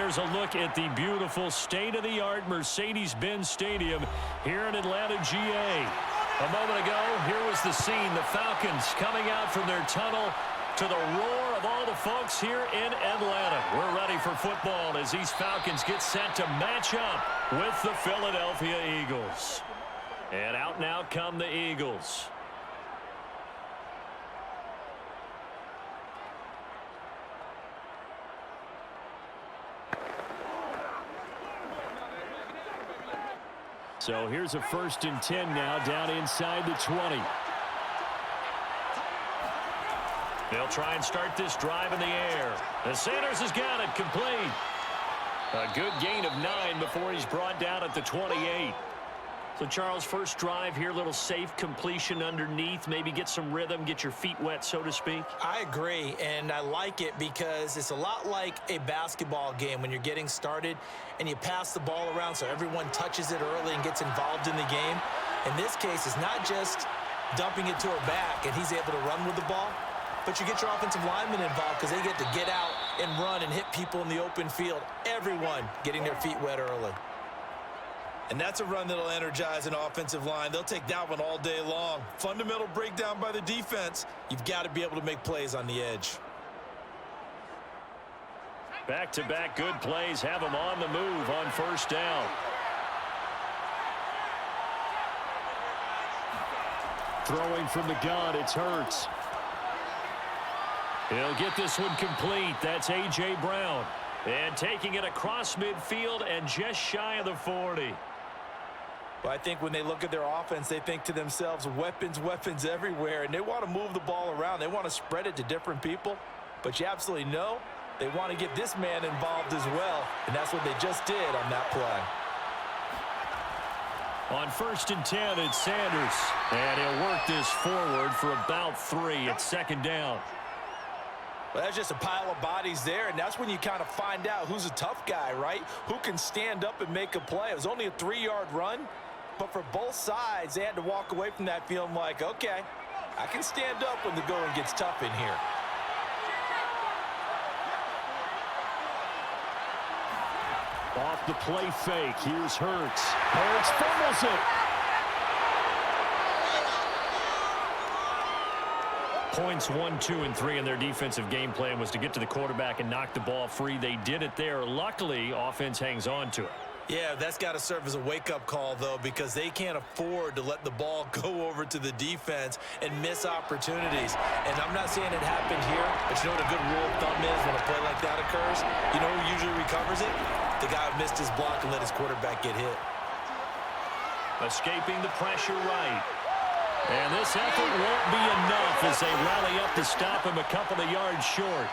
Here's a look at the beautiful state-of-the-art Mercedes-Benz Stadium here in Atlanta, GA. A moment ago, here was the scene. The Falcons coming out from their tunnel to the roar of all the folks here in Atlanta. We're ready for football as these Falcons get set to match up with the Philadelphia Eagles. And out now come the Eagles. So here's a 1st and 10 now down inside the 20. They'll try and start this drive in the air. And Sanders has got it complete. A good gain of 9 before he's brought down at the 28. So, Charles, first drive here, little safe completion underneath, maybe get some rhythm, get your feet wet, so to speak. I agree, and I like it because it's a lot like a basketball game when you're getting started and you pass the ball around so everyone touches it early and gets involved in the game. In this case, it's not just dumping it to her back and he's able to run with the ball, but you get your offensive linemen involved because they get to get out and run and hit people in the open field. Everyone getting their feet wet early. And that's a run that'll energize an offensive line. They'll take that one all day long. Fundamental breakdown by the defense. You've got to be able to make plays on the edge. Back-to-back good plays have them on the move on 1st down. Throwing from the gun, it's Hurts. He'll get this one complete. That's A.J. Brown. And taking it across midfield and just shy of the 40. Well, I think when they look at their offense, they think to themselves, weapons, weapons everywhere, and they want to move the ball around. They want to spread it to different people, but you absolutely know they want to get this man involved as well, and that's what they just did on that play. On 1st and 10, it's Sanders, and he'll work this forward for about 3. It's 2nd down. Well, that's just a pile of bodies there, and that's when you kind of find out who's a tough guy, right? Who can stand up and make a play. It was only a 3-yard run, but for both sides, they had to walk away from that feeling like, okay, I can stand up when the going gets tough in here. Off the play fake, here's Hurts. Hurts fumbles it. Points 1, 2, and 3 in their defensive game plan was to get to the quarterback and knock the ball free. They did it there. Luckily, offense hangs on to it. Yeah, that's got to serve as a wake-up call, though, because they can't afford to let the ball go over to the defense and miss opportunities. And I'm not saying it happened here, but you know what a good rule of thumb is when a play like that occurs? You know who usually recovers it? The guy who missed his block and let his quarterback get hit. Escaping the pressure right. And this effort won't be enough as they rally up to stop him a couple of yards short.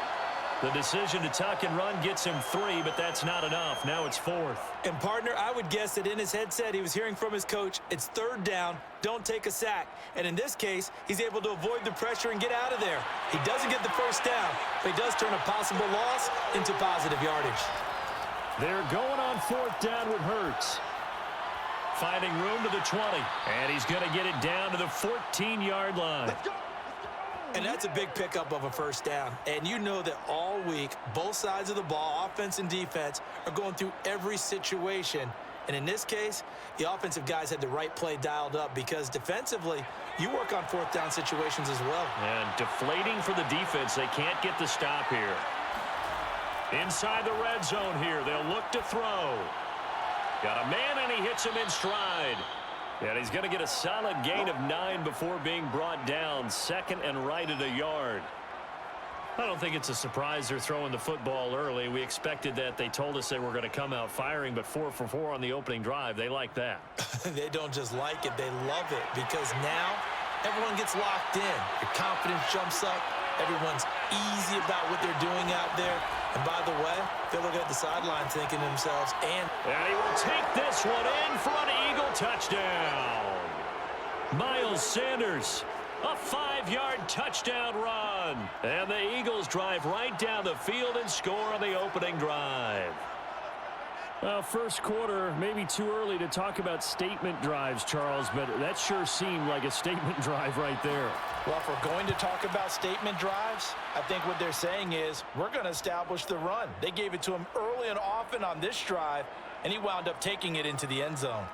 The decision to tuck and run gets him 3, but that's not enough. Now it's 4th. And, partner, I would guess that in his headset he was hearing from his coach, it's 3rd down, don't take a sack. And in this case, he's able to avoid the pressure and get out of there. He doesn't get the 1st down, but he does turn a possible loss into positive yardage. They're going on 4th down with Hurts. Finding room to the 20, and he's going to get it down to the 14-yard line. And that's a big pickup of a 1st down. And you know that all week, both sides of the ball, offense and defense, are going through every situation. And in this case, the offensive guys had the right play dialed up because defensively, you work on 4th down situations as well. And deflating for the defense. They can't get the stop here. Inside the red zone here, they'll look to throw. Got a man, and he hits him in stride. And he's going to get a solid gain of 9 before being brought down. 2nd and right at a yard. I don't think it's a surprise they're throwing the football early. We expected that. They told us they were going to come out firing, but 4 for 4 on the opening drive. They like that. They don't just like it. They love it because now everyone gets locked in. Your confidence jumps up. Everyone's easy about what they're doing out there. And by the way, they're looking at the sideline thinking to themselves, and he will take this one in for an Eagle touchdown. Miles Sanders, a 5-yard touchdown run. And the Eagles drive right down the field and score on the opening drive. Well, first quarter, maybe too early to talk about statement drives, Charles, but that sure seemed like a statement drive right there. Well, if we're going to talk about statement drives, I think what they're saying is we're going to establish the run. They gave it to him early and often on this drive, and he wound up taking it into the end zone.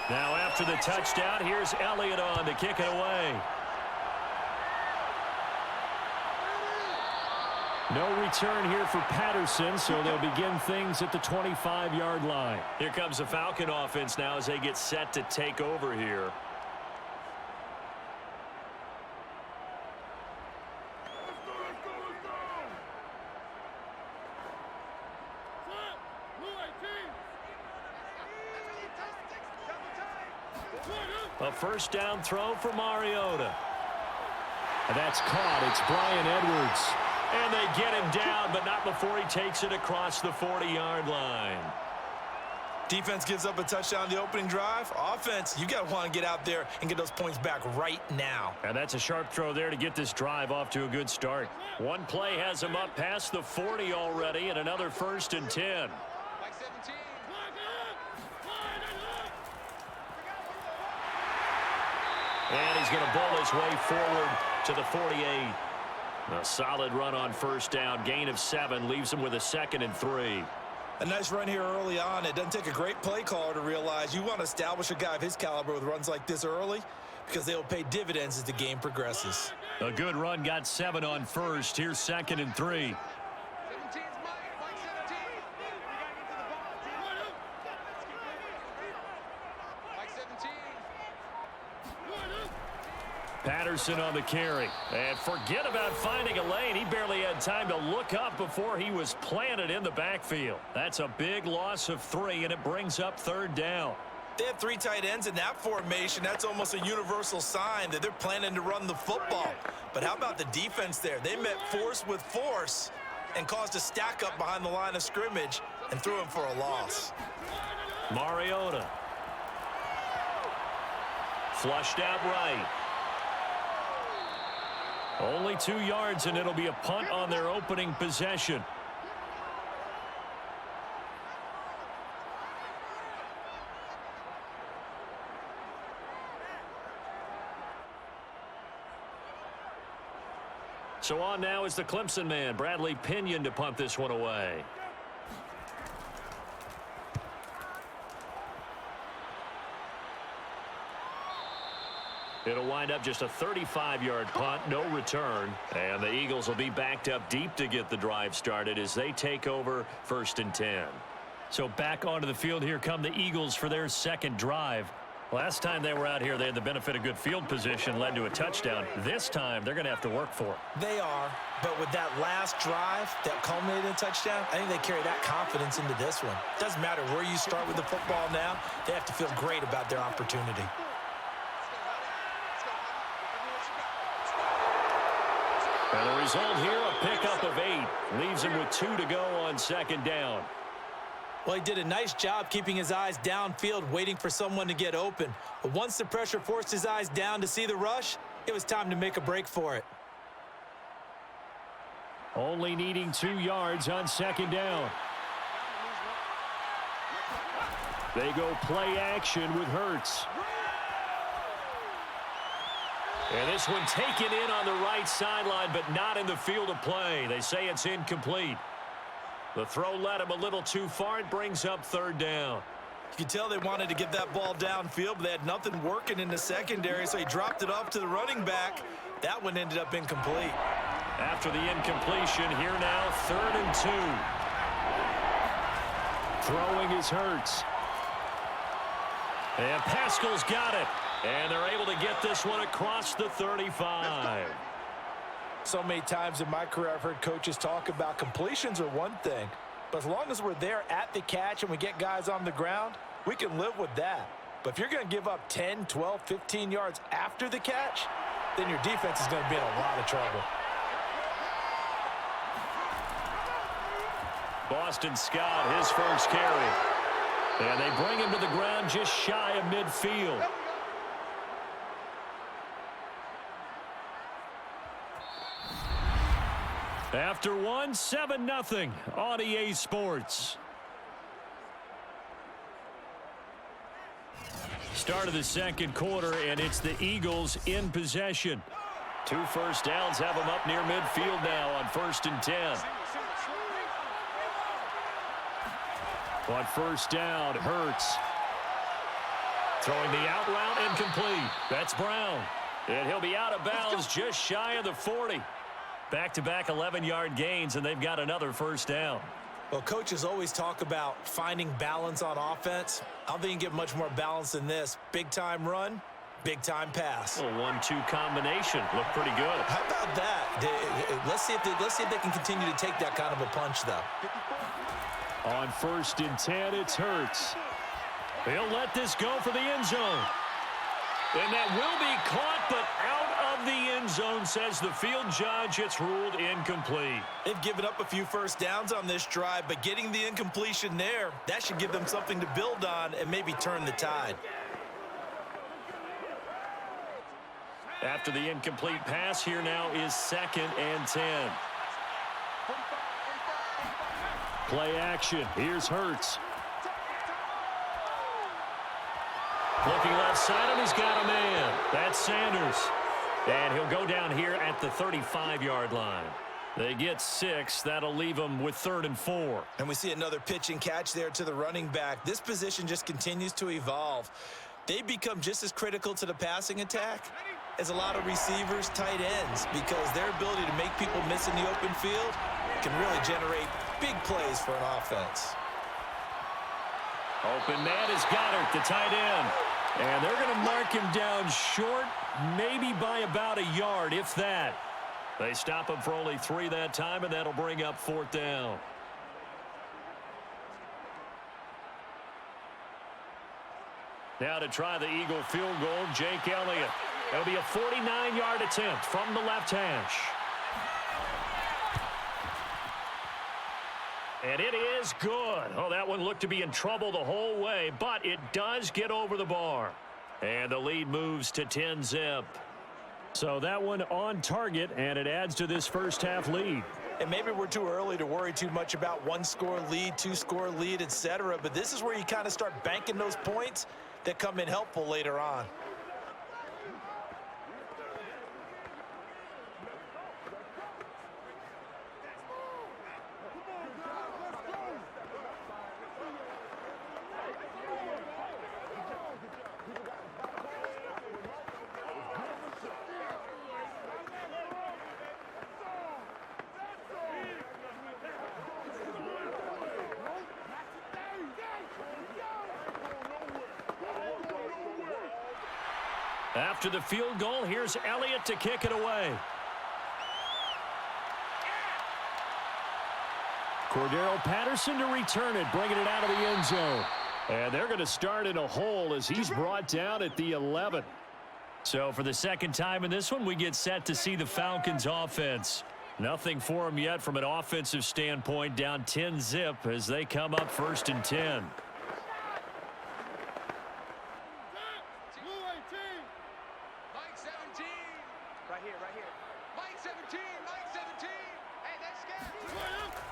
Now after the touchdown, here's Elliott on to kick it away. No return here for Patterson, so they'll begin things at the 25-yard line. Here comes the Falcon offense now as they get set to take over here. A first down throw for Mariota. That's caught. It's Bryan Edwards. And they get him down, but not before he takes it across the 40-yard line. Defense gives up a touchdown the opening drive. Offense, you got to want to get out there and get those points back right now. And that's a sharp throw there to get this drive off to a good start. One play has him up past the 40 already, and another 1st and 10. And he's going to bowl his way forward to the 48. A solid run on first down. Gain of 7 leaves him with a 2nd and 3. A nice run here early on. It doesn't take a great play caller to realize you want to establish a guy of his caliber with runs like this early because they will pay dividends as the game progresses. A good run, got 7 on first. Here's 2nd and 3. Patterson on the carry. And forget about finding a lane. He barely had time to look up before he was planted in the backfield. That's a big loss of 3, and it brings up 3rd down. They have 3 tight ends in that formation. That's almost a universal sign that they're planning to run the football. But how about the defense there? They met force with force and caused a stack up behind the line of scrimmage and threw him for a loss. Mariota. Flushed out right. Only 2 yards, and it'll be a punt on their opening possession. So on now is the Clemson man, Bradley Pinion, to punt this one away. It'll wind up just a 35-yard punt, no return. And the Eagles will be backed up deep to get the drive started as they take over 1st and 10. So back onto the field here come the Eagles for their 2nd drive. Last time they were out here, they had the benefit of good field position, led to a touchdown. This time, they're going to have to work for it. They are, but with that last drive that culminated in a touchdown, I think they carry that confidence into this one. Doesn't matter where you start with the football now, they have to feel great about their opportunity. And the result here, a pickup of 8. Leaves him with 2 to go on 2nd down. Well, he did a nice job keeping his eyes downfield, waiting for someone to get open. But once the pressure forced his eyes down to see the rush, it was time to make a break for it. Only needing 2 yards on 2nd down. They go play action with Hurts. And this one taken in on the right sideline, but not in the field of play. They say it's incomplete. The throw led him a little too far. It brings up 3rd down. You can tell they wanted to get that ball downfield, but they had nothing working in the secondary, so he dropped it off to the running back. That one ended up incomplete. After the incompletion, here now, 3rd and 2. Throwing is Hurts. And Pascal's got it. And they're able to get this one across the 35. So many times in my career, I've heard coaches talk about completions are one thing, but as long as we're there at the catch and we get guys on the ground, we can live with that. But if you're going to give up 10, 12, 15 yards after the catch, then your defense is going to be in a lot of trouble. Boston Scott, his first carry. And they bring him to the ground just shy of midfield. After one, 7-0 on EA Sports. Start of the second quarter, and it's the Eagles in possession. 2 first downs have them up near midfield now on 1st and 10. On first down, Hurts. Throwing the out route incomplete. That's Brown. And he'll be out of bounds just shy of the 40. Back-to-back 11-yard gains, and they've got another first down. Well, coaches always talk about finding balance on offense. I don't think you can get much more balance than this. Big-time run, big-time pass. A 1-2 combination. Looked pretty good. How about that? Let's see if they can continue to take that kind of a punch, though. On 1st and 10, it's Hurts. He'll let this go for the end zone. And that will be caught, but out of the end zone, says the field judge. It's ruled incomplete. They've given up a few first downs on this drive, but getting the incompletion there, that should give them something to build on and maybe turn the tide. After the incomplete pass, here now is 2nd and 10. Play action. Here's Hurts. Looking left side, and he's got a man. That's Sanders. And he'll go down here at the 35-yard line. They get 6. That'll leave them with 3rd and 4. And we see another pitch and catch there to the running back. This position just continues to evolve. They become just as critical to the passing attack as a lot of receivers, tight ends, because their ability to make people miss in the open field can really generate big plays for an offense. Open man is Goddard, the tight end. And they're going to mark him down short, maybe by about a yard, if that. They stop him for only 3 that time, and that'll bring up 4th down. Now to try the Eagle field goal, Jake Elliott. It'll be a 49-yard attempt from the left hash. And it is good. Oh, that one looked to be in trouble the whole way, but it does get over the bar. And the lead moves to 10-zip. So that one on target, and it adds to this first half lead. And maybe we're too early to worry too much about 1-score lead, 2-score lead, etc. But this is where you kind of start banking those points that come in helpful later on. After the field goal, here's Elliott to kick it away. Cordero Patterson to return it, bringing it out of the end zone. And they're going to start in a hole as he's brought down at the 11. So for the second time in this one, we get set to see the Falcons offense. Nothing for them yet from an offensive standpoint, down 10-zip as they come up 1st and 10.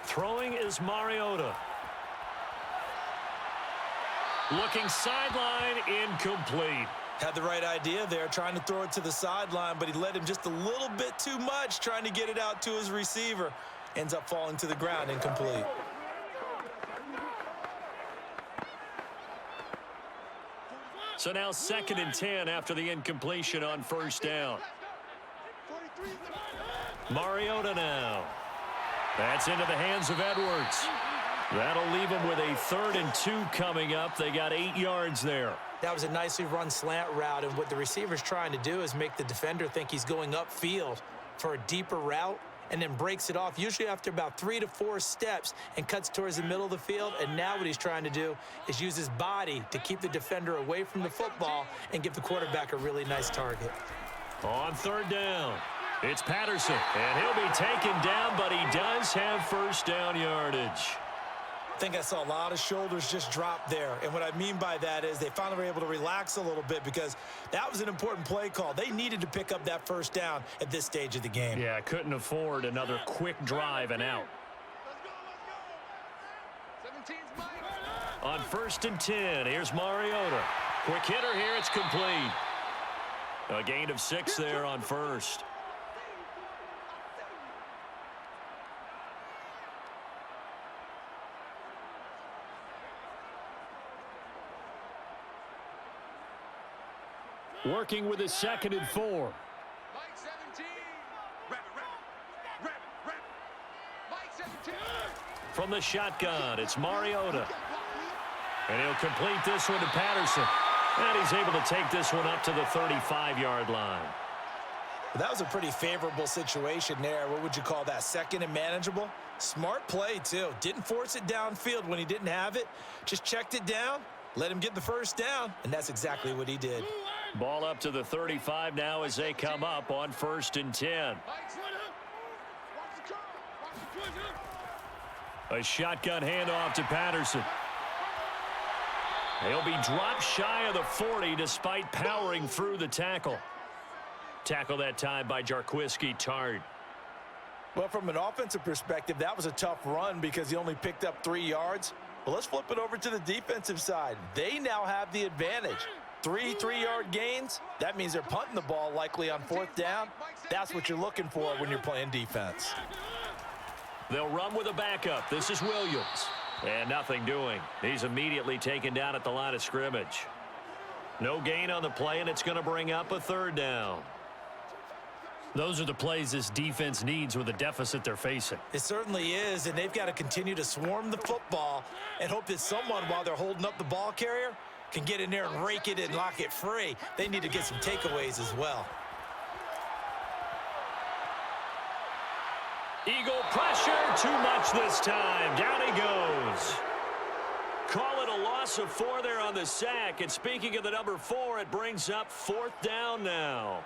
Throwing is Mariota. Looking sideline, incomplete. Had the right idea there, trying to throw it to the sideline, but he led him just a little bit too much, trying to get it out to his receiver. Ends up falling to the ground, incomplete. So now 2nd and 10 after the incompletion on 1st down. Mariota now. That's into the hands of Edwards. That'll leave them with a 3rd and 2 coming up. They got 8 yards there. That was a nicely run slant route, and what the receiver's trying to do is make the defender think he's going upfield for a deeper route and then breaks it off, usually after about 3 to 4 steps, and cuts towards the middle of the field. And now what he's trying to do is use his body to keep the defender away from the football and give the quarterback a really nice target. On third down, it's Patterson, and he'll be taken down, but he does have first down yardage. I think I saw a lot of shoulders just drop there. And what I mean by that is they finally were able to relax a little bit because that was an important play call. They needed to pick up that first down at this stage of the game. Yeah, couldn't afford another quick drive and out. On first and 10, here's Mariota. Quick hitter here, it's complete. A gain of 6 there on first. Working with his 2nd and 4. From the shotgun, it's Mariota. And he'll complete this one to Patterson. And he's able to take this one up to the 35-yard line. That was a pretty favorable situation there. What would you call that? 2nd and manageable? Smart play, too. Didn't force it downfield when he didn't have it. Just checked it down, let him get the first down, and that's exactly what he did. Ball up to the 35 now as they come up on first and 10. A shotgun handoff to Patterson. He'll be dropped shy of the 40 despite powering through the tackle. Tackle that time by Jarquiski Tart. Well, from an offensive perspective, that was a tough run because he only picked up 3 yards. But let's flip it over to the defensive side. They now have the advantage. 3 3-yard gains, that means they're punting the ball likely on 4th down. That's what you're looking for when you're playing defense. They'll run with a backup. This is Williams. And nothing doing. He's immediately taken down at the line of scrimmage. No gain on the play, and it's going to bring up a 3rd down. Those are the plays this defense needs with the deficit they're facing. It certainly is, and they've got to continue to swarm the football and hope that someone, while they're holding up the ball carrier, can get in there and rake it and lock it free. They need to get some takeaways as well. Eagle pressure, too much this time. Down he goes. Call it a loss of 4 there on the sack. And speaking of the number 4, it brings up 4th down now.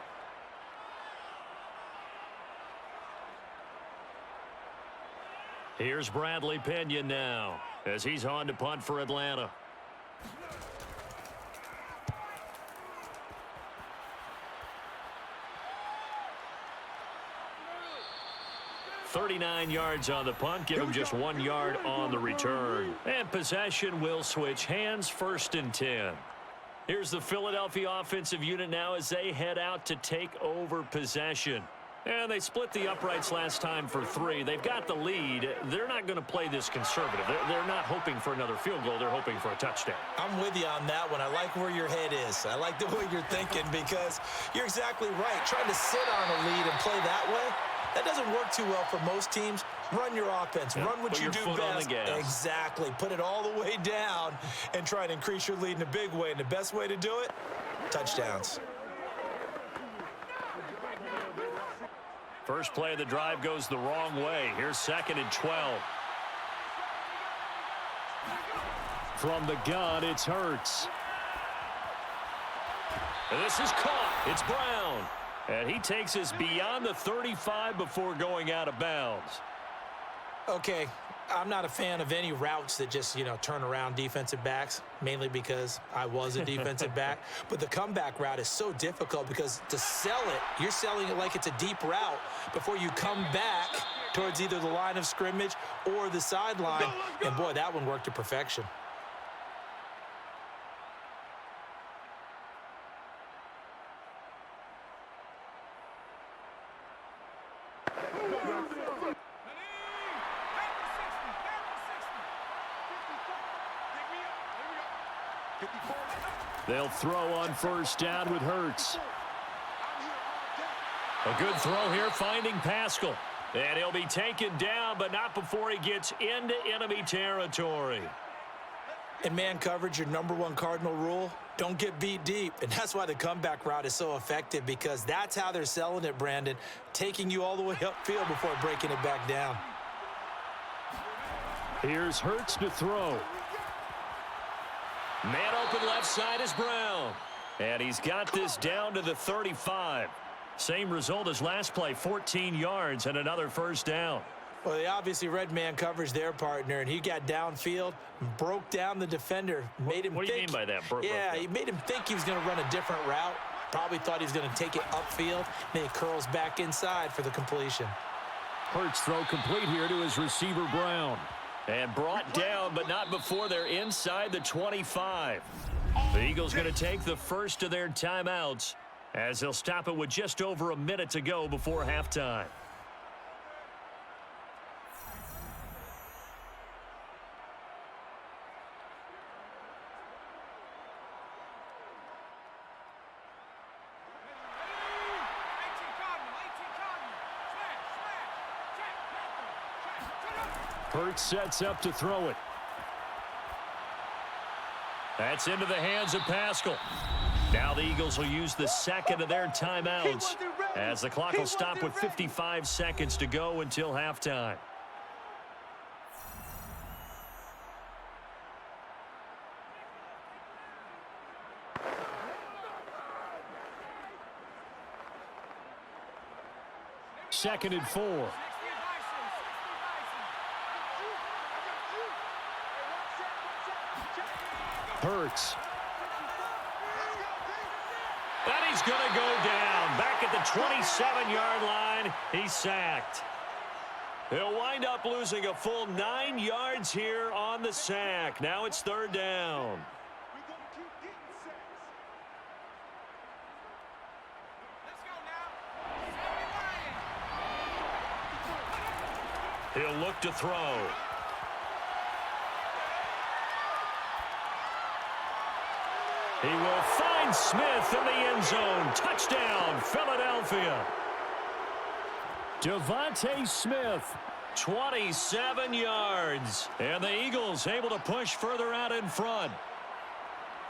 Here's Bradley Pinion now as he's on to punt for Atlanta. 39 yards on the punt. Give him just 1 yard on the return. And possession will switch hands, 1st and 10. Here's the Philadelphia offensive unit now as they head out to take over possession. And they split the uprights last time for 3. They've got the lead. They're not going to play this conservative. They're not hoping for another field goal. They're hoping for a touchdown. I'm with you on that one. I like where your head is. I like the way you're thinking because you're exactly right. Trying to sit on a lead and play that way, that doesn't work too well for most teams. Run your offense. Run what you do best. Exactly. Put it all the way down and try and increase your lead in a big way. And the best way to do it, touchdowns. First play of the drive goes the wrong way. Here's 2nd and 12. From the gun, it's Hurts. And this is caught. It's Brown. And he takes us beyond the 35 before going out of bounds. Okay, I'm not a fan of any routes that just, turn around defensive backs, mainly because I was a defensive back. But the comeback route is so difficult because to sell it, you're selling it like it's a deep route before you come back towards either the line of scrimmage or the sideline. And, boy, that one worked to perfection. They'll throw on first down with Hurts. A good throw here, finding Pascal. And he'll be taken down, but not before he gets into enemy territory. In man coverage, your #1 cardinal rule, don't get beat deep. And that's why the comeback route is so effective, because that's how they're selling it, Brandon, taking you all the way upfield before breaking it back down. Here's Hurts to throw. Man open left side is Brown. And he's got this down to the 35. Same result as last play, 14 yards and another first down. Well, they obviously read man coverage their partner, and he got downfield, broke down the defender, made him think. What do you mean by that? Yeah, he made him think he was going to run a different route. Probably thought he was going to take it upfield. Then he curls back inside for the completion. Hurts throw complete here to his receiver Brown. And brought down, but not before they're inside the 25. The Eagles going to take the first of their timeouts as they'll stop it with just over a minute to go before halftime. Hurts sets up to throw it. That's into the hands of Pascal. Now the Eagles will use the second of their timeouts as the clock will stop with 55 seconds to go until halftime. Second and 4. Hurts. And he's going to go down. Back at the 27-yard line, he's sacked. He'll wind up losing a full 9 yards here on the sack. Now it's third down. He'll look to throw. He will find Smith in the end zone. Touchdown, Philadelphia. Devontae Smith, 27 yards. And the Eagles able to push further out in front.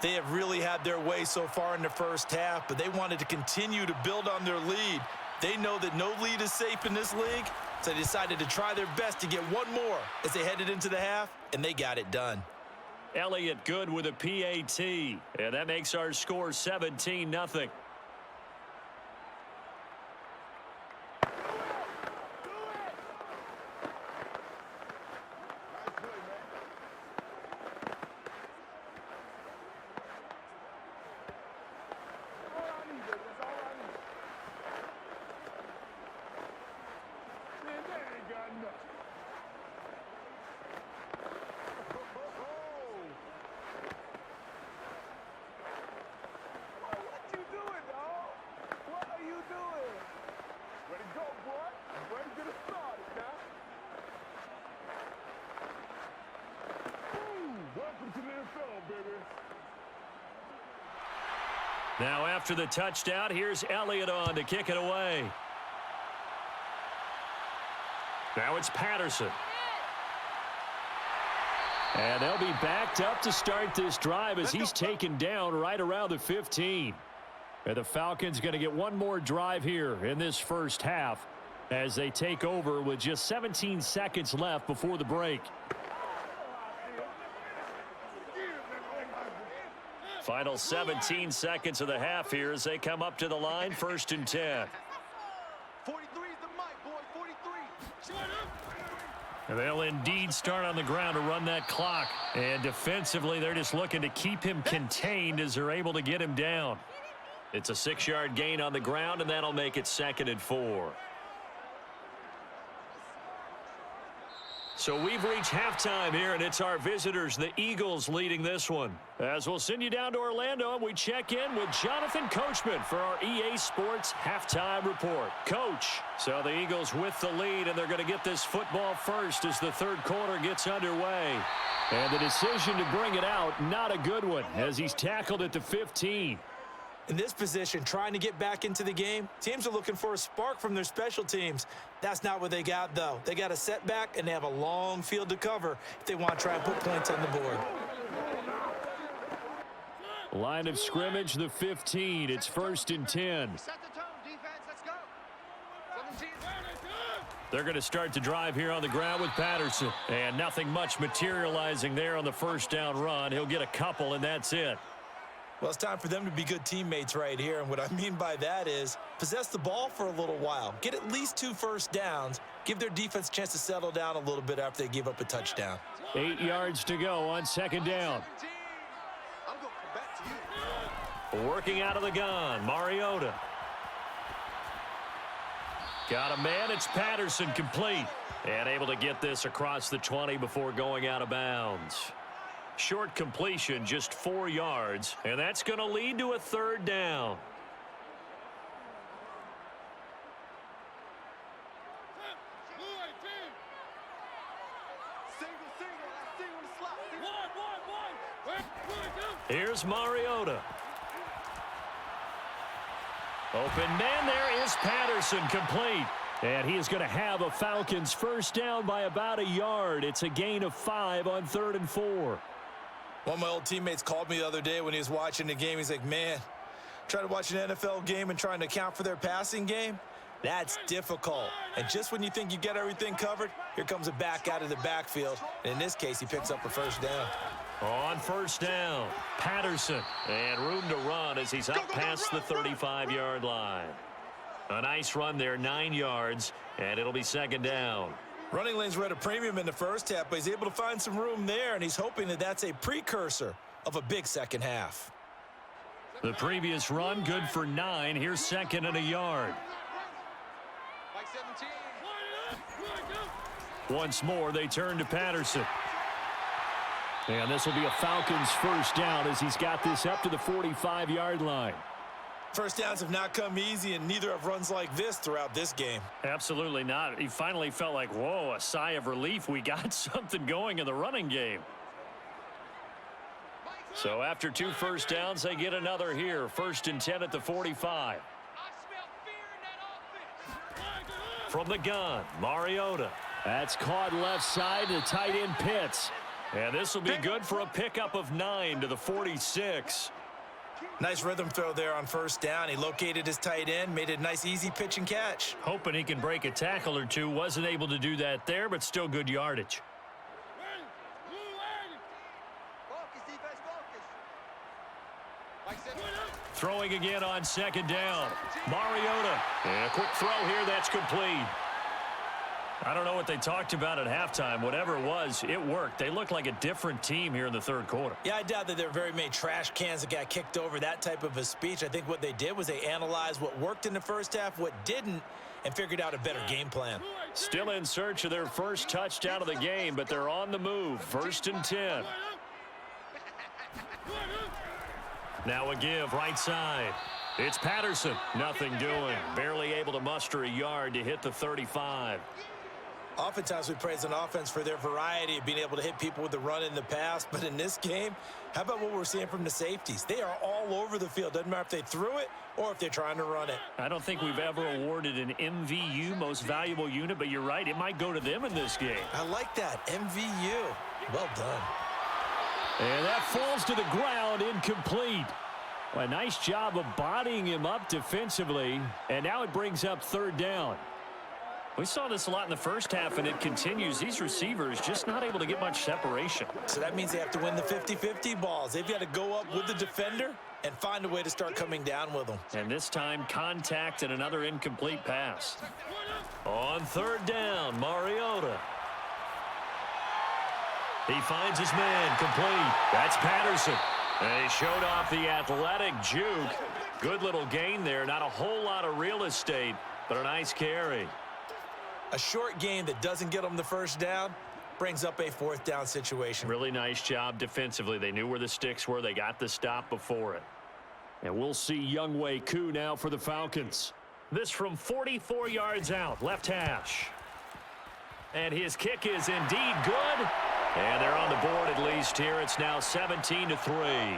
They have really had their way so far in the first half, but they wanted to continue to build on their lead. They know that no lead is safe in this league, so they decided to try their best to get one more as they headed into the half, and they got it done. Elliott good with a PAT, and that makes our score 17-0. Now after the touchdown, here's Elliott on to kick it away. Now it's Patterson. And they'll be backed up to start this drive as he's taken down right around the 15. And the Falcons going to get one more drive here in this first half as they take over with just 17 seconds left before the break. Final 17 seconds of the half here as they come up to the line, 1st and 10. 43 is the mic, boy, 43. And they'll indeed start on the ground to run that clock. And defensively, they're just looking to keep him contained as they're able to get him down. It's a 6-yard gain on the ground, and that'll make it 2nd and 4. So we've reached halftime here, and it's our visitors, the Eagles, leading this one. As we'll send you down to Orlando, and we check in with Jonathan Coachman for our EA Sports Halftime Report. Coach, so the Eagles with the lead, and they're going to get this football first as the third quarter gets underway. And the decision to bring it out, not a good one, as he's tackled at the 15. In this position, trying to get back into the game, teams are looking for a spark from their special teams. That's not what they got, though. They got a setback, and they have a long field to cover if they want to try and put points on the board. Line of scrimmage, the 15. It's 1st and 10. Set the tone, defense. Let's go. 17. They're going to start the drive here on the ground with Patterson. And nothing much materializing there on the first down run. He'll get a couple, and that's it. Well, it's time for them to be good teammates right here. And what I mean by that is possess the ball for a little while. Get at least 2 first downs. Give their defense a chance to settle down a little bit after they give up a touchdown. 8 yards to go on 2nd down. 17. I'm going to come back to you. Working out of the gun, Mariota. Got a man, it's Patterson, complete. And able to get this across the 20 before going out of bounds. Short completion, just 4 yards, and that's going to lead to a 3rd down. Here's Mariota. Open man, there is Patterson, complete. And he is going to have a Falcons first down by about a yard. It's a gain of 5 on 3rd and 4. One of my old teammates called me the other day when he was watching the game. He's like, man, trying to watch an NFL game and trying to account for their passing game, that's difficult. And just when you think you get everything covered, here comes a back out of the backfield. And in this case, he picks up a first down. On first down, Patterson, and room to run as he's up past the 35-yard line. A nice run there, 9 yards, and it'll be 2nd down. Running lanes were at a premium in the first half, but he's able to find some room there, and he's hoping that that's a precursor of a big second half. The previous run, good for 9. Here's 2nd and a yard. Like 17. Once more, they turn to Patterson. And this will be a Falcons first down as he's got this up to the 45-yard line. First downs have not come easy, and neither have runs like this throughout this game. Absolutely not. He finally felt like, whoa, a sigh of relief. We got something going in the running game. So after 2 first downs, they get another here. 1st and 10 at the 45. From the gun, Mariota. That's caught left side to tight end Pitts. And this will be good for a pickup of 9 to the 46. Nice rhythm throw there on first down. He located his tight end, made a nice easy pitch and catch. Hoping he can break a tackle or two. Wasn't able to do that there, but still good yardage. Focus, defense, focus. Like 17. Throwing again on 2nd down. Mariota. And a quick throw here, that's complete. I don't know what they talked about at halftime. Whatever it was, it worked. They look like a different team here in the 3rd quarter. Yeah, I doubt that there were very many trash cans that got kicked over, that type of a speech. I think what they did was they analyzed what worked in the first half, what didn't, and figured out a better game plan. Still in search of their first touchdown of the game, but they're on the move. 1st and 10. Now a give right side. It's Patterson. Nothing doing. Barely able to muster a yard to hit the 35. Oftentimes we praise an offense for their variety of being able to hit people with the run in the past, but in this game, how about what we're seeing from the safeties? They are all over the field. Doesn't matter if they threw it or if they're trying to run it. I don't think we've ever awarded an MVU, most valuable unit, but you're right, it might go to them in this game. I like that, MVU. Well done. And that falls to the ground, incomplete. Well, a nice job of bodying him up defensively, and now it brings up 3rd down. We saw this a lot in the first half, and it continues. These receivers just not able to get much separation. So that means they have to win the 50-50 balls. They've got to go up with the defender and find a way to start coming down with them. And this time, contact and another incomplete pass. On 3rd down, Mariota. He finds his man, complete. That's Patterson. And he showed off the athletic juke. Good little gain there. Not a whole lot of real estate, but a nice carry. A short game that doesn't get them the first down brings up a 4th down situation. Really nice job defensively. They knew where the Stix were. They got the stop before it. And we'll see Younghoe Koo now for the Falcons. This from 44 yards out, left hash. And his kick is indeed good. And they're on the board at least here. It's now 17-3.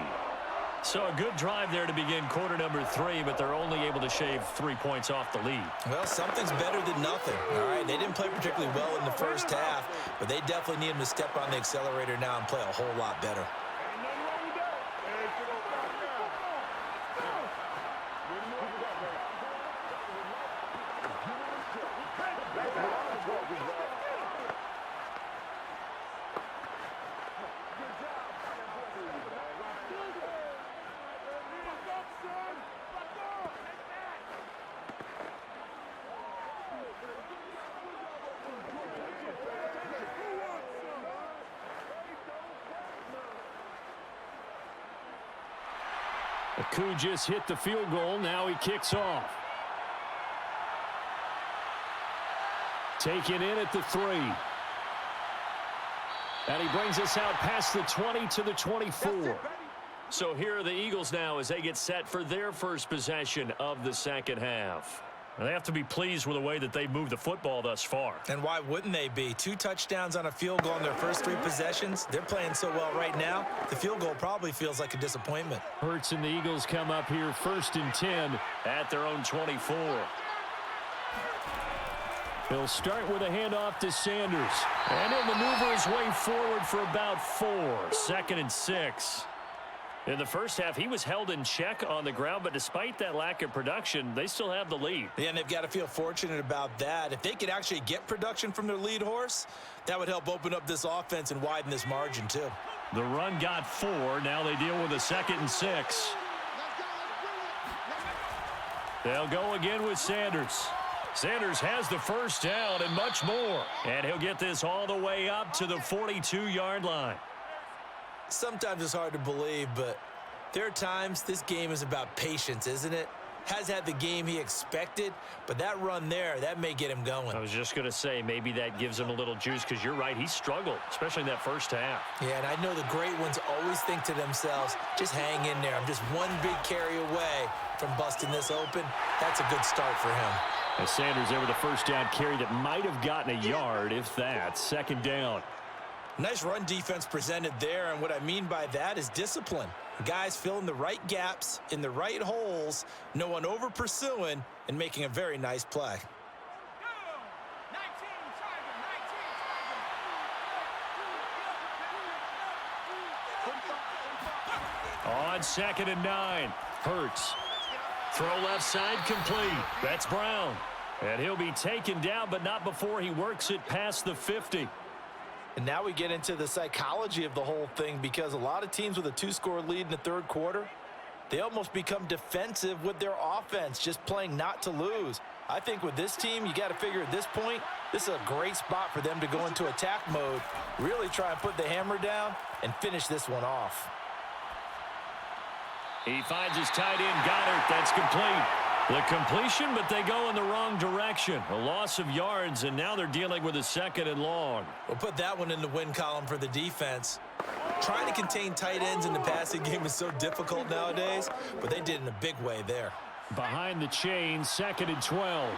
So a good drive there to begin quarter number 3, but they're only able to shave 3 points off the lead. Well, something's better than nothing. All right, they didn't play particularly well in the first half, but they definitely need them to step on the accelerator now and play a whole lot better. Aku just hit the field goal. Now he kicks off. Taken in at the 3. And he brings us out past the 20 to the 24. So here are the Eagles now as they get set for their first possession of the second half. They have to be pleased with the way that they've moved the football thus far. And why wouldn't they be? 2 touchdowns on a field goal in their first 3 possessions. They're playing so well right now, the field goal probably feels like a disappointment. Hurts and the Eagles come up here 1st and 10 at their own 24. He'll start with a handoff to Sanders. And he'll maneuver his way forward for about 4. 2nd and 6. In the first half, he was held in check on the ground, but despite that lack of production, they still have the lead. Yeah, and they've got to feel fortunate about that. If they could actually get production from their lead horse, that would help open up this offense and widen this margin too. The run got 4. Now they deal with a 2nd and 6. They'll go again with Sanders. Sanders has the first down and much more. And he'll get this all the way up to the 42-yard line. Sometimes it's hard to believe, but there are times this game is about patience, isn't it? Has had the game he expected, but that run there, that may get him going. I was just going to say, maybe that gives him a little juice because you're right, he struggled, especially in that first half. Yeah, and I know the great ones always think to themselves, just hang in there. I'm just one big carry away from busting this open. That's a good start for him. As Sanders there with a first down carry that might have gotten a yard, if that. 2nd down. Nice run defense presented there, and what I mean by that is discipline. Guys filling the right gaps in the right holes, no one over pursuing, and making a very nice play. On 2nd and 9, Hurts. Throw left side complete. That's Brown. And he'll be taken down, but not before he works it past the 50. And now we get into the psychology of the whole thing, because a lot of teams with a 2-score lead in the 3rd quarter, they almost become defensive with their offense, just playing not to lose. I think with this team, you got to figure at this point, this is a great spot for them to go into attack mode, really try and put the hammer down and finish this one off. He finds his tight end, Goddard. That's complete. The completion, but they go in the wrong direction. A loss of yards, and now they're dealing with a 2nd and long. We'll put that one in the win column for the defense. Trying to contain tight ends in the passing game is so difficult nowadays, but they did in a big way there. Behind the chain, 2nd and 12.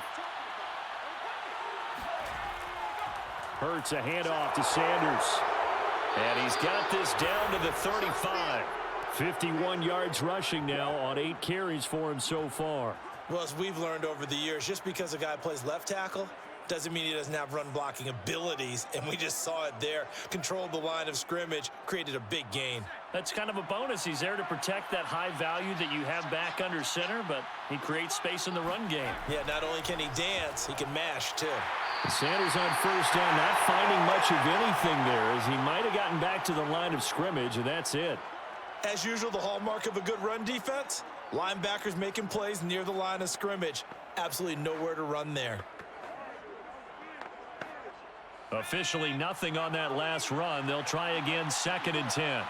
Hurts a handoff to Sanders. And he's got this down to the 35. 51 yards rushing now on 8 carries for him so far. Well, as we've learned over the years, just because a guy plays left tackle doesn't mean he doesn't have run blocking abilities, and we just saw it there. Controlled the line of scrimmage, created a big gain. That's kind of a bonus. He's there to protect that high value that you have back under center, but he creates space in the run game. Yeah, not only can he dance, he can mash too. Sanders on first down, not finding much of anything there, as he might have gotten back to the line of scrimmage, and that's it. As usual, the hallmark of a good run defense, linebackers making plays near the line of scrimmage. Absolutely nowhere to run there. Officially nothing on that last run. They'll try again, 2nd and 10.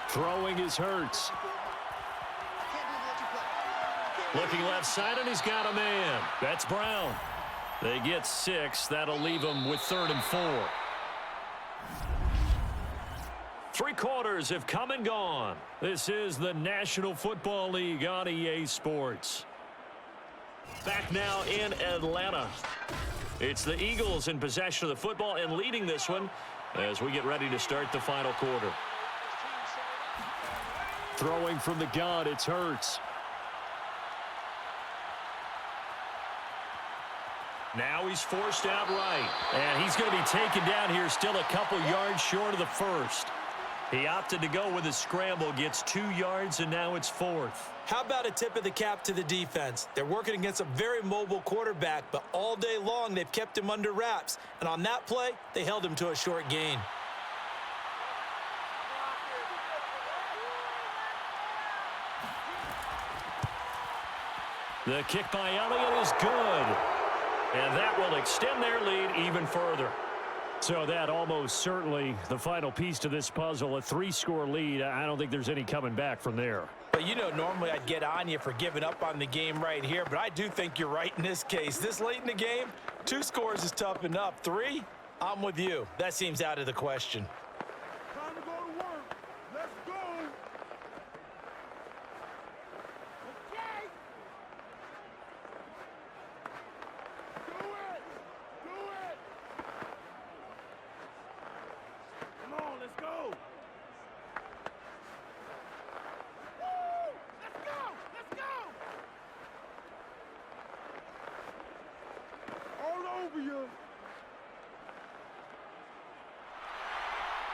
Throwing is Hurts. Looking left side, and he's got a man. That's Brown. They get 6. That'll leave them with 3rd and 4. 3 quarters have come and gone. This is the National Football League on EA Sports. Back now in Atlanta. It's the Eagles in possession of the football and leading this one as we get ready to start the final quarter. Throwing from the gun, it's Hurts. Now he's forced out right. And he's going to be taken down here, still a couple yards short of the first. He opted to go with a scramble, gets 2 yards, and now it's 4th. How about a tip of the cap to the defense? They're working against a very mobile quarterback, but all day long they've kept him under wraps. And on that play, they held him to a short gain. The kick by Elliott is good. And that will extend their lead even further. So that almost certainly the final piece to this puzzle, a 3-score lead. I don't think there's any coming back from there. But, you know, normally I'd get on you for giving up on the game right here, but I do think you're right in this case. This late in the game, 2 scores is tough enough. 3, I'm with you. That seems out of the question. Time to go to work. Let's go. Okay. Do it. Do it. Come on, let's go. Woo! Let's go. Let's go. All over you.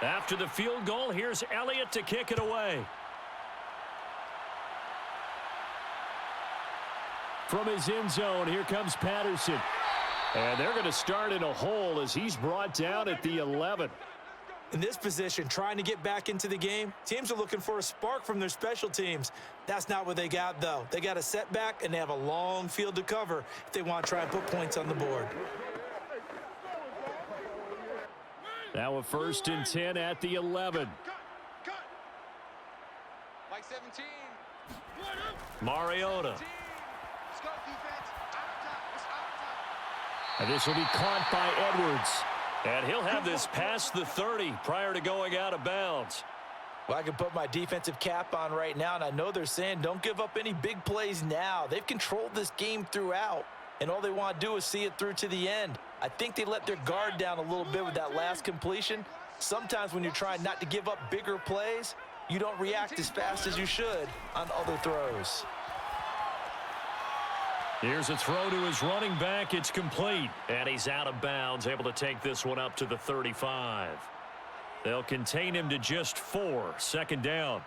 After the field goal, here's Elliott to kick it away. From his end zone, here comes Patterson. And they're going to start in a hole as he's brought down at the 11. In this position, trying to get back into the game, teams are looking for a spark from their special teams. That's not what they got, though. They got a setback, and they have a long field to cover if they want to try and put points on the board. Now a 1st and 10 at the 11. Cut. Like 17. Mariota. Let's go, defense. Out of time. It's out of time. And this will be caught by Edwards. And he'll have this past the 30 prior to going out of bounds. Well, I can put my defensive cap on right now, and I know they're saying don't give up any big plays now. They've controlled this game throughout, and all they want to do is see it through to the end. I think they let their guard down a little bit with that last completion. Sometimes when you're trying not to give up bigger plays, you don't react as fast as you should on other throws. Here's a throw to his running back. It's complete. And he's out of bounds, able to take this one up to the 35. They'll contain him to just 4. 2nd down.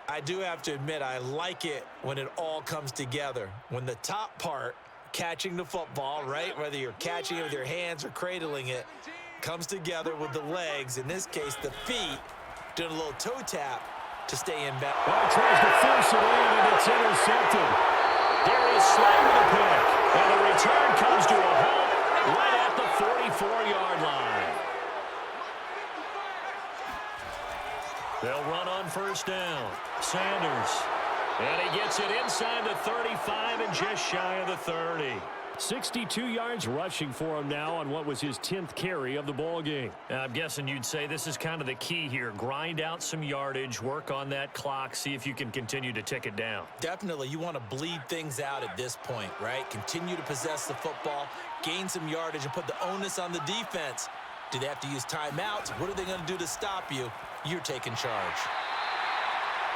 I do have to admit, I like it when it all comes together. When the top part, catching the football, right, whether you're catching it with your hands or cradling it, comes together with the legs, in this case the feet, doing a little toe tap to stay in bounds. Well, tries to force it in, and it's intercepted. Darius Slay with a pick, and the return comes to a halt right at the 44-yard line. They'll run on 1st down. Sanders. And he gets it inside the 35 and just shy of the 30. 62 yards rushing for him now on what was his 10th carry of the ball game. I'm guessing you'd say this is kind of the key here. Grind out some yardage, work on that clock, see if you can continue to tick it down. Definitely, you want to bleed things out at this point, right? Continue to possess the football, gain some yardage, and put the onus on the defense. Do they have to use timeouts? What are they going to do to stop you? You're taking charge.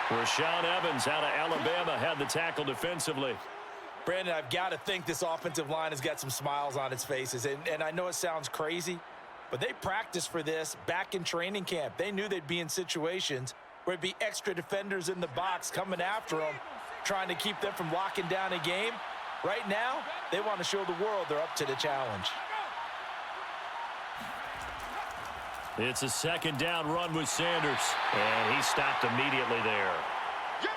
Rashaan Evans out of Alabama had the tackle defensively. Brandon, I've got to think this offensive line has got some smiles on its faces. And I know it sounds crazy, but they practiced for this back in training camp. They knew they'd be in situations where it'd be extra defenders in the box coming after them, trying to keep them from locking down a game. Right now, they want to show the world they're up to the challenge. It's a 2nd down run with Sanders, and he stopped immediately there.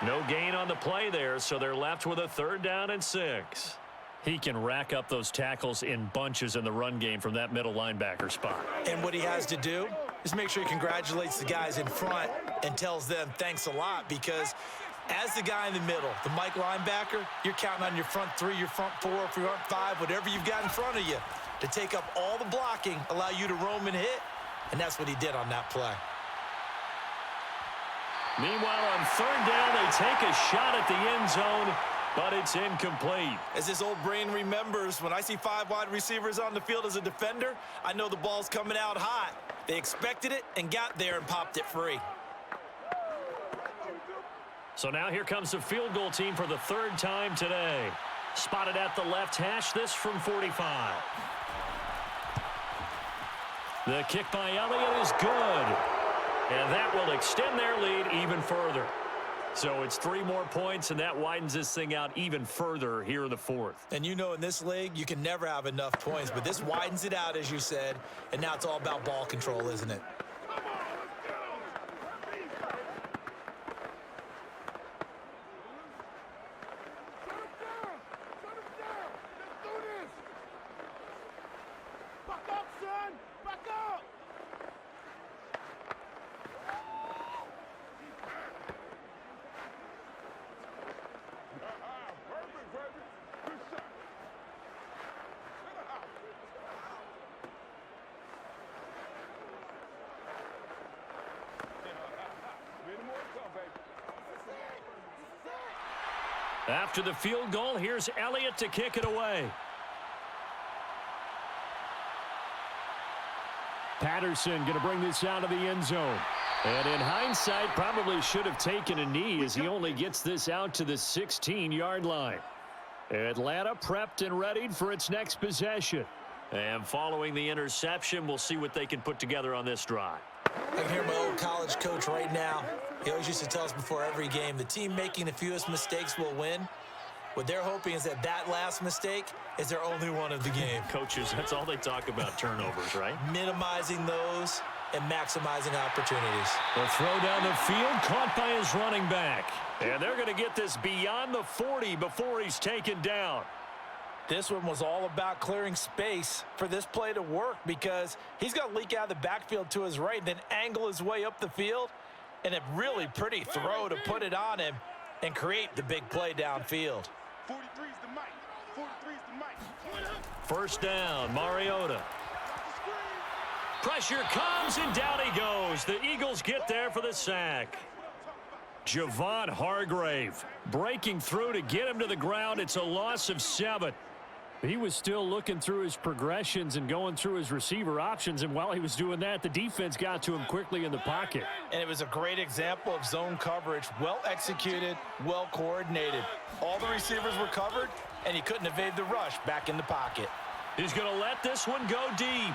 No gain on the play there, so they're left with a 3rd down and 6. He can rack up those tackles in bunches in the run game from that middle linebacker spot. And what he has to do is make sure he congratulates the guys in front and tells them thanks a lot, because as the guy in the middle, the Mike linebacker, you're counting on your front 3, your front 4, your front 5, whatever you've got in front of you to take up all the blocking, allow you to roam and hit, and that's what he did on that play. Meanwhile, on 3rd down, they take a shot at the end zone, but it's incomplete. As this old brain remembers, when I see 5 wide receivers on the field as a defender, I know the ball's coming out hot. They expected it and got there and popped it free. So now here comes the field goal team for the 3rd time today. Spotted at the left hash, this from 45. The kick by Elliott is good. And that will extend their lead even further. So it's 3 more points, and that widens this thing out even further here in the 4th. And you know in this league, you can never have enough points, but this widens it out, as you said, and now it's all about ball control, isn't it? Back up, son! Back up! After the field goal, here's Elliott to kick it away. Patterson going to bring this out of the end zone. And in hindsight, probably should have taken a knee as he only gets this out to the 16-yard line. Atlanta prepped and readied for its next possession. And following the interception, we'll see what they can put together on this drive. I can hear my old college coach right now. He always used to tell us before every game, the team making the fewest mistakes will win. What they're hoping is that last mistake is their only one of the game. Coaches, that's all they talk about, turnovers, right? Minimizing those and maximizing opportunities. The throw down the field, caught by his running back. And they're going to get this beyond the 40 before he's taken down. This one was all about clearing space for this play to work because he's got to leak out of the backfield to his right, then angle his way up the field, and a really pretty throw to put it on him and create the big play downfield. 43's the mic. 43's the mic. First down, Mariota. Pressure comes, and down he goes. The Eagles get there for the sack. Javon Hargrave breaking through to get him to the ground. It's a loss of 7. He was still looking through his progressions and going through his receiver options, and while he was doing that, the defense got to him quickly in the pocket. And it was a great example of zone coverage, well executed, well coordinated. All the receivers were covered, and he couldn't evade the rush back in the pocket. He's going to let this one go deep.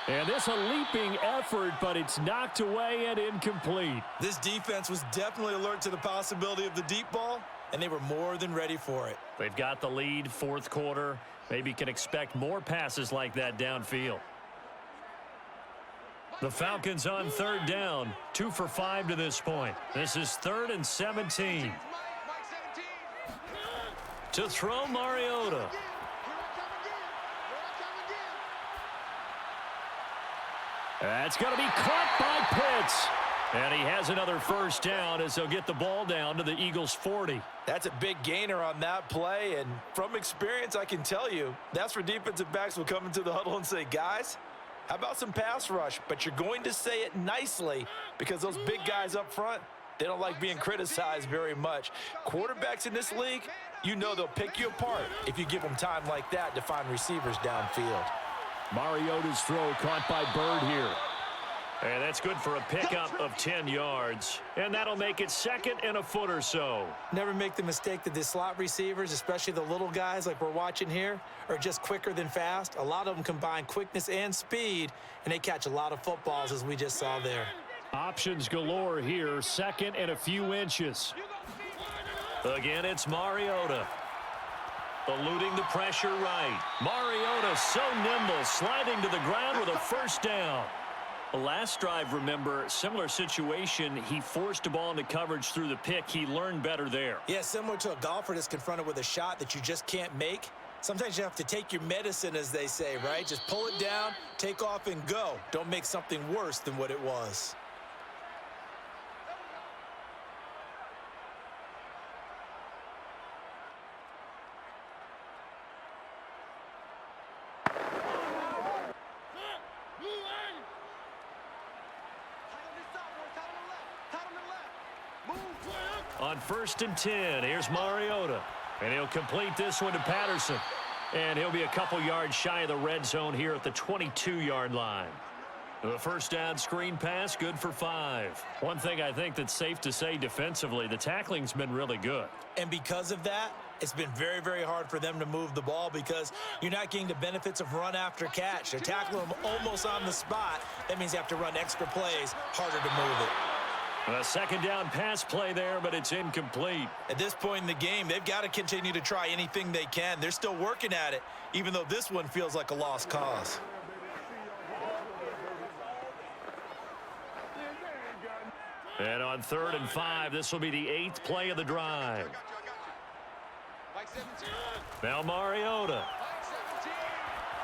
And this a leaping effort, but it's knocked away and incomplete. This defense was definitely alert to the possibility of the deep ball, and they were more than ready for it. They've got the lead, fourth quarter. Maybe can expect more passes like that downfield. The Falcons on third down, 2 for 5 to this point. This is 3rd and 17. To throw, Mariota. That's going to be caught by Pitts. And he has another first down as they'll get the ball down to the Eagles' 40. That's a big gainer on that play, and from experience, I can tell you, that's where defensive backs will come into the huddle and say, guys, how about some pass rush? But you're going to say it nicely because those big guys up front, they don't like being criticized very much. Quarterbacks in this league, you know they'll pick you apart if you give them time like that to find receivers downfield. Mariota's throw caught by Bird here. And that's good for a pickup of 10 yards. And that'll make it 2nd and a foot or so. Never make the mistake that the slot receivers, especially the little guys like we're watching here, are just quicker than fast. A lot of them combine quickness and speed, and they catch a lot of footballs, as we just saw there. Options galore here, 2nd and a few inches. Again, it's Mariota. Eluding the pressure right. Mariota so nimble, sliding to the ground with a first down. The last drive, remember, similar situation. He forced the ball into coverage through the pick. He learned better there. Yeah, similar to a golfer that's confronted with a shot that you just can't make. Sometimes you have to take your medicine, as they say, right? Just pull it down, take off, and go. Don't make something worse than what it was. On 1st and 10, here's Mariota. And he'll complete this one to Patterson. And he'll be a couple yards shy of the red zone here at the 22-yard line. The first down screen pass, good for 5. One thing I think that's safe to say defensively, the tackling's been really good. And because of that, it's been very, very hard for them to move the ball because you're not getting the benefits of run after catch. They're tackling them almost on the spot. That means you have to run extra plays, harder to move it. A second down pass play there, but it's incomplete. At this point in the game, they've got to continue to try anything they can. They're still working at it, even though this one feels like a lost cause. And on 3rd and 5, this will be the 8th play of the drive. Now Mariota.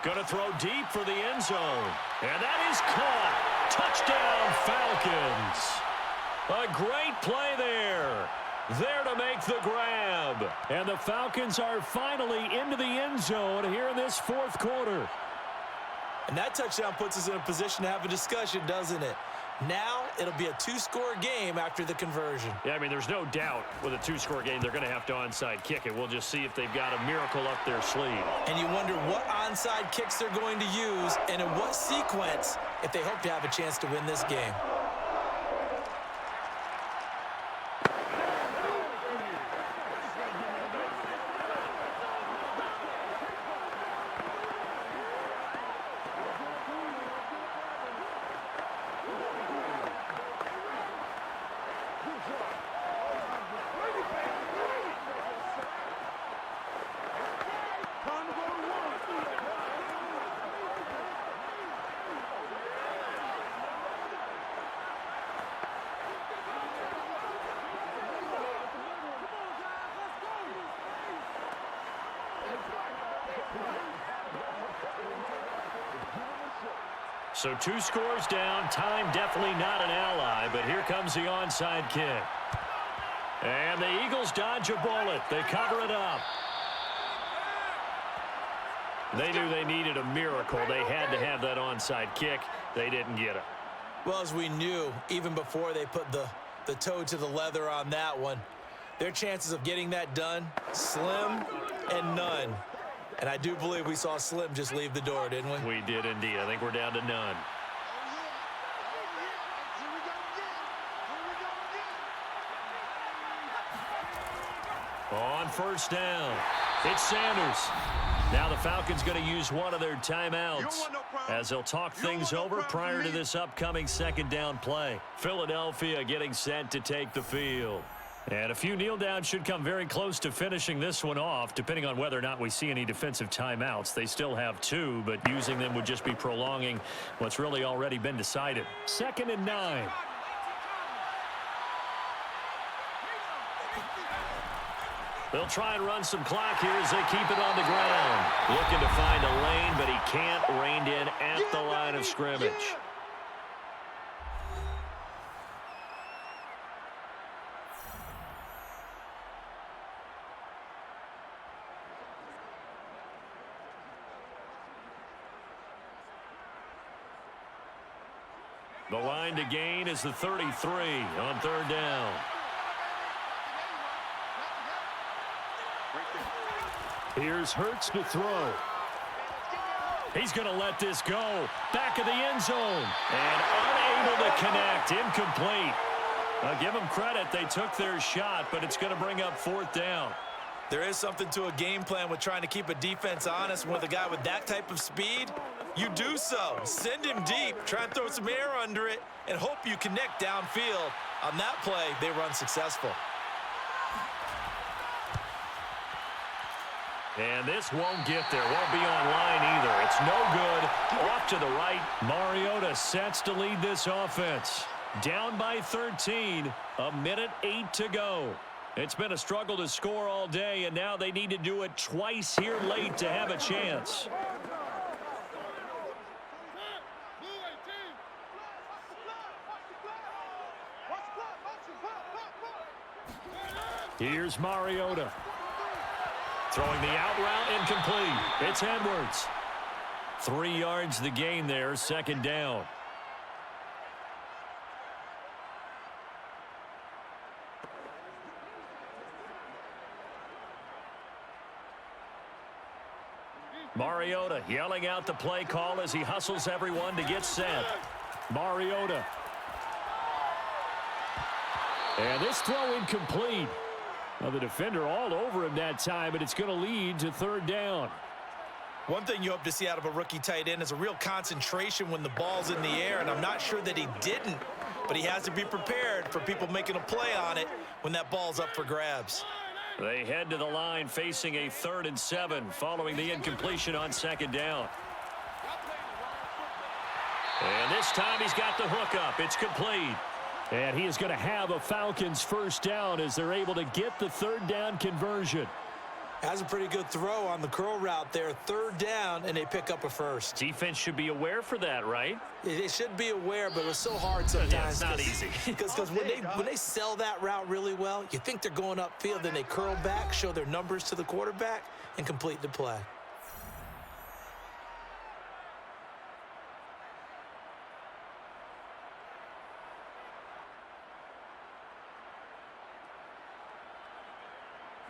Going to throw deep for the end zone. And that is caught. Touchdown, Falcons. A great play there. There to make the grab. And the Falcons are finally into the end zone here in this 4th quarter. And that touchdown puts us in a position to have a discussion, doesn't it? Now it'll be a two-score game after the conversion. Yeah, I mean, there's no doubt with a two-score game they're going to have to onside kick it. We'll just see if they've got a miracle up their sleeve. And you wonder what onside kicks they're going to use and in what sequence if they hope to have a chance to win this game. So 2 scores down. Time definitely not an ally, but here comes the onside kick. And the Eagles dodge a bullet. They cover it up. They knew they needed a miracle. They had to have that onside kick. They didn't get it. Well, as we knew, even before they put the toe to the leather on that one, their chances of getting that done, slim and none. And I do believe we saw Slim just leave the door, didn't we? We did indeed. I think we're down to none. On first down, it's Sanders. Now the Falcons going to use one of their timeouts as they'll talk things over prior to this upcoming second down play. Philadelphia getting set to take the field. And a few kneel downs should come very close to finishing this one off, depending on whether or not we see any defensive timeouts. They still have 2, but using them would just be prolonging what's really already been decided. 2nd and 9. They'll try and run some clock here as they keep it on the ground. Looking to find a lane, but he can't rein in at the line of scrimmage. The line to gain is the 33 on third down. Here's Hurts to throw. He's going to let this go. Back of the end zone. And unable to connect. Incomplete. I'll give them credit. They took their shot, but it's going to bring up 4th down. There is something to a game plan with trying to keep a defense honest. With a guy with that type of speed, you do so. Send him deep. Try and throw some air under it and hope you connect downfield. On that play, they were unsuccessful. And this won't get there. Won't be online either. It's no good. Off to the right. Mariota sets to lead this offense. Down by 13. 1:08 to go. It's been a struggle to score all day, and now they need to do it twice here late to have a chance. Here's Mariota. Throwing the out route, incomplete. It's Edwards. 3 yards the gain there, 2nd down. Mariota yelling out the play call as he hustles everyone to get set. Mariota. And this throw incomplete. Well, the defender all over him that time, but it's going to lead to 3rd down. One thing you hope to see out of a rookie tight end is a real concentration when the ball's in the air, and I'm not sure that he didn't, but he has to be prepared for people making a play on it when that ball's up for grabs. They head to the line facing a 3rd and 7 following the incompletion on 2nd down. And this time he's got the hook up. It's complete. And he is going to have a Falcons 1st down as they're able to get the 3rd down conversion. Has a pretty good throw on the curl route there. 3rd down, and they pick up a 1st. Defense should be aware for that, right? They should be aware, but it was so hard sometimes. Yeah, it's not easy. Because when they sell that route really well, you think they're going upfield, then they curl back, show their numbers to the quarterback, and complete the play.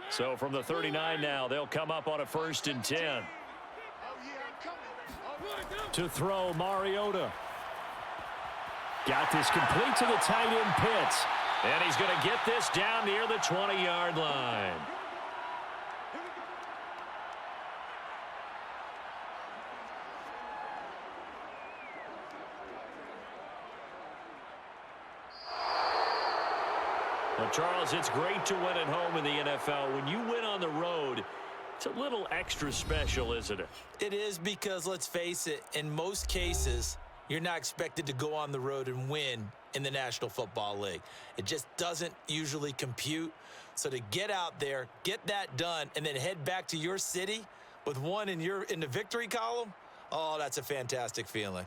So from the 39 now, they'll come up on a 1st and 10. Oh, yeah, I'm coming. Oh, To throw, Mariota. Got this complete to the tight end Pitts. And he's going to get this down near the 20-yard line. Well, Charles, it's great to win at home in the NFL. When you win on the road, it's a little extra special, isn't it? It is because, let's face it, in most cases, you're not expected to go on the road and win in the National Football League. It just doesn't usually compute. So to get out there, get that done, and then head back to your city with one in the victory column, oh, that's a fantastic feeling.